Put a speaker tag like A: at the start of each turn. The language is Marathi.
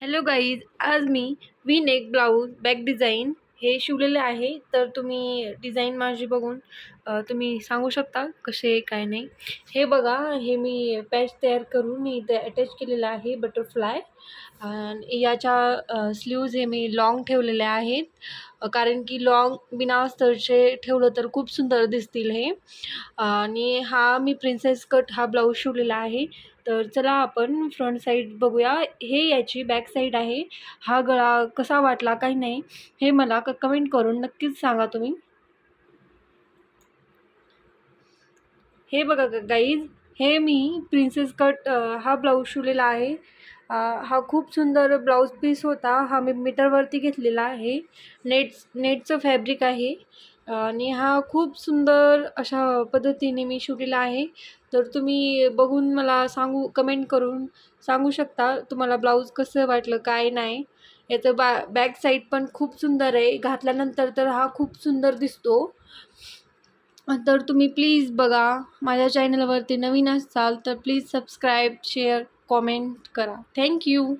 A: हॅलो गाईज, आज मी V neck blouse back design हे शिवलेले आहे. तर तुम्ही डिझाईन माझी बघून तुम्ही सांगू शकता कसे काय नाही. हे बघा, हे मी पॅच तयार करून मी इथे अटॅच केलेलं आहे बटरफ्लाय. आणि याच्या स्लीव्ज हे मी लॉंग ठेवलेले आहेत, कारण की लॉंग बिना अस्तरचे ठेवलं तर खूप सुंदर दिसतील हे. आणि हा मी प्रिन्सेस कट हा ब्लाऊज शिवलेला आहे. तर चला आपण फ्रंट साईड बघूया. हे याची बॅक साईड आहे. हा गळा कसा वाटला काही नाही हे मला कमेंट करून नक्कीच सांगा तुम्ही. हे बघा गाईज, हे मी प्रिन्सेस कट हा ब्लाऊज शिवलेला आहे. हा खूप सुंदर ब्लाऊज पीस होता. हा मी मीटरवरती घेतलेला आहे. नेटचं फॅब्रिक आहे. आणि हा खूप सुंदर अशा पद्धतीने मी शिवलेला आहे. तर तुम्ही बघून मला कमेंट करून सांगू शकता तुम्हाला ब्लाऊज कसं वाटलं काय नाही. याचं बॅक साईड पण खूप सुंदर आहे. घातल्यानंतर तर हा खूप सुंदर दिसतो. तर तुम्ही प्लीज बघा. माझ्या चॅनलवरती नवीन असाल तर प्लीज सबस्क्राईब, शेअर, कॉमेंट करा. थँक्यू.